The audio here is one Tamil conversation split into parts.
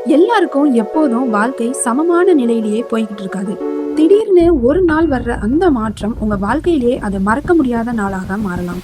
எல்லாருக்கும் எப்போதும் வாழ்க்கை சமமான நிலையிலேயே போய்கிட்டு இருக்காது. திடீர்னு ஒரு நாள் வர்ற அந்த மாற்றம் உங்க வாழ்க்கையிலேயே அது மறக்க முடியாத நாளாக மாறலாம்.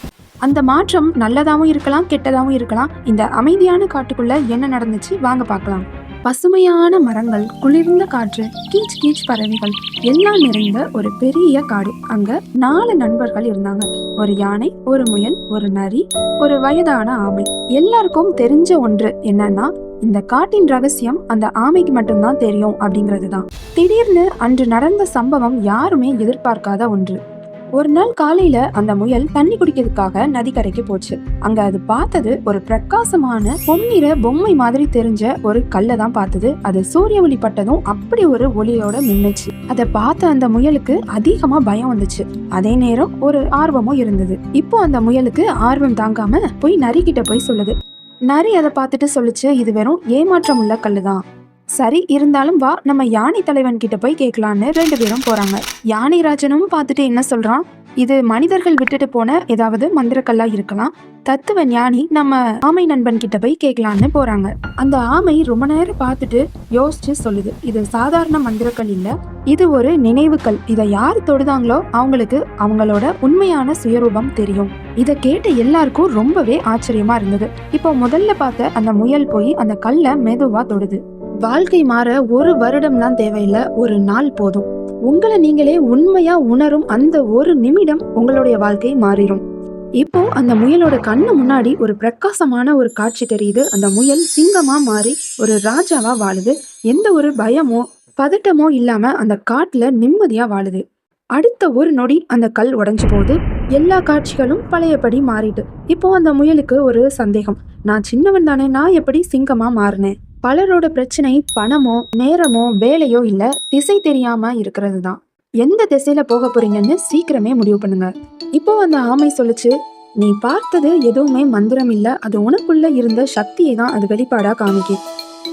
அந்த மாற்றம் நல்லதாவும் இருக்கலாம், கெட்டதாவும் இருக்கலாம். இந்த அமைதியான காட்டுக்குள்ள என்ன நடந்துச்சு வாங்க பார்க்கலாம். பசுமையான மரங்கள், குளிர்ந்த காற்று, கீச் கீச் பறவைகள் எல்லாம் நிறைந்த ஒரு பெரிய காடு. அங்க 4 நண்பர்கள் இருந்தாங்க. ஒரு யானை, ஒரு முயல், ஒரு நரி, ஒரு வயதான ஆமை. எல்லாருக்கும் தெரிஞ்ச ஒன்று என்னன்னா, இந்த காட்டின் ரகசியம் அந்த ஆமைக்கு மட்டும்தான் தெரியும் அப்படிங்கிறது தான். திடீர்னு அன்று நடந்த சம்பவம் யாருமே எதிர்பார்க்காத ஒன்று. ஒரு நாள் காலையில அந்த முயல் தண்ணி குடிக்கிறதுக்காக நதிக்கரைக்கு போச்சு. அங்க அது பார்த்தது ஒரு பிரகாசமான பொன்னிற பொம்மை மாதிரி தெரிஞ்ச ஒரு கல்லை தான் பார்த்தது. அது சூரிய ஒளி பட்டதும் அப்படி ஒரு ஒளியோட மின்னுச்சு. அதை பார்த்த அந்த முயலுக்கு அதிகமா பயம் வந்துச்சு. அதே நேரம் ஒரு ஆர்வமும் இருந்தது. இப்போ அந்த முயலுக்கு ஆர்வம் தாங்காம போய் நரி கிட்ட போய் சொல்லுது. நரி அதை பார்த்துட்டு சொல்லுச்சு, இது வெறும் ஏமாற்றம் உள்ள கல்லுதான். சரி, இருந்தாலும் வா, நம்ம யானை தலைவன் கிட்ட போய் கேட்கலான்னு 2 பேரும் போறாங்க. யானை ராஜனும் பார்த்துட்டு என்ன சொல்றான், இது மனிதர்கள் விட்டுட்டு போன ஏதாவது மந்திரக்கல்லா இருக்கலாம். தத்துவ ஞானி நம்ம ஆமை நண்பன் கிட்ட போய் கேட்கலான்னு போறாங்க. அந்த ஆமை ரொம்ப நேரம் பார்த்துட்டு யோசிச்சு சொல்லுது, இது சாதாரண மந்திரக்கல் இல்ல, இது ஒரு நினைவுக்கல். இதை யார் தொடுதாங்களோ அவங்களுக்கு அவங்களோட உண்மையான சுயரூபம் தெரியும். இதை கேட்ட எல்லாருக்கும் ரொம்பவே ஆச்சரியமா இருந்தது. இப்போ முதல்ல பார்த்த அந்த முயல் போய் அந்த கல்லை மெதுவா தொடுது. வாழ்க்கை மாற 1 வருடம்லாம் தேவையில்லை, ஒரு நாள் போதும். உங்களை நீங்களே உண்மையா உணரும் அந்த ஒரு நிமிடம் உங்களுடைய வாழ்க்கை மாறிடும். இப்போ அந்த முயலோட கண்ணு முன்னாடி ஒரு பிரகாசமான ஒரு காட்சி தெரியுது. அந்த முயல் சிங்கமா மாறி ஒரு ராஜாவா வாழுது. எந்த ஒரு பயமோ பதட்டமோ இல்லாம அந்த காட்டுல நிம்மதியா வாழுது. அடுத்த ஒரு நொடி அந்த கல் உடைஞ்சு போகுது. எல்லா காட்சிகளும் பழையபடி மாறிட்டு. இப்போ அந்த முயலுக்கு ஒரு சந்தேகம், நான் சின்னவன் தானே, நான் எப்படி சிங்கமா மாறினேன்? பலரோட பிரச்சனை பணமோ நேரமோ வேலையோ இல்ல, திசை தெரியாம இருக்கிறது தான். எந்த திசையில போக போறீங்கன்னு சீக்கிரமே முடிவு பண்ணுங்க. இப்போ அந்த ஆமை சொல்லுச்சு, நீ பார்த்தது எதுவுமே மந்திரம் இல்ல, அது உனக்குள்ள இருந்த சக்தியை தான் அது வெளிப்பாடா காமிக்கு.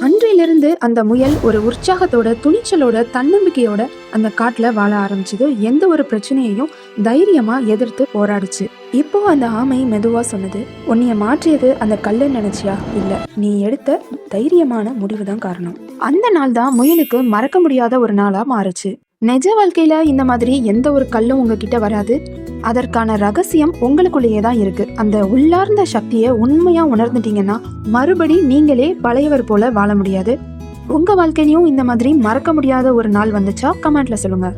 அன்றையிலிருந்து அந்த முயல் ஒரு உற்சாகத்தோட, துணிச்சலோட, தன்னம்பிக்கையோட அந்த காட்டுல வாழ ஆரம்பிச்சது. எந்த ஒரு பிரச்சனையையும் தைரியமா எதிர்த்து போராடுச்சு. இப்போ அந்த ஆமை மெதுவா சொன்னது, உன்னைய மாற்றியது அந்த கல்லை நினைச்சியா? இல்ல, நீ எடுத்த தைரியமான முடிவுதான் காரணம். அந்த நாள் தான் முயலுக்கு மறக்க முடியாத ஒரு நாளா மாறுச்சு. நிஜ வாழ்க்கையில இந்த மாதிரி எந்த ஒரு கல்லும் உங்ககிட்ட வராது. அதற்கான ரகசியம் உங்களுக்குள்ளேயே தான் இருக்கு. அந்த உள்ளார்ந்த சக்தியை உண்மையா உணர்ந்துட்டீங்கன்னா மறுபடி நீங்களே பழையவர் போல வாழ முடியாது. உங்க வாழ்க்கையிலையும் இந்த மாதிரி மறக்க முடியாத ஒரு நாள் வந்துச்சா? கமெண்ட்ல சொல்லுங்க.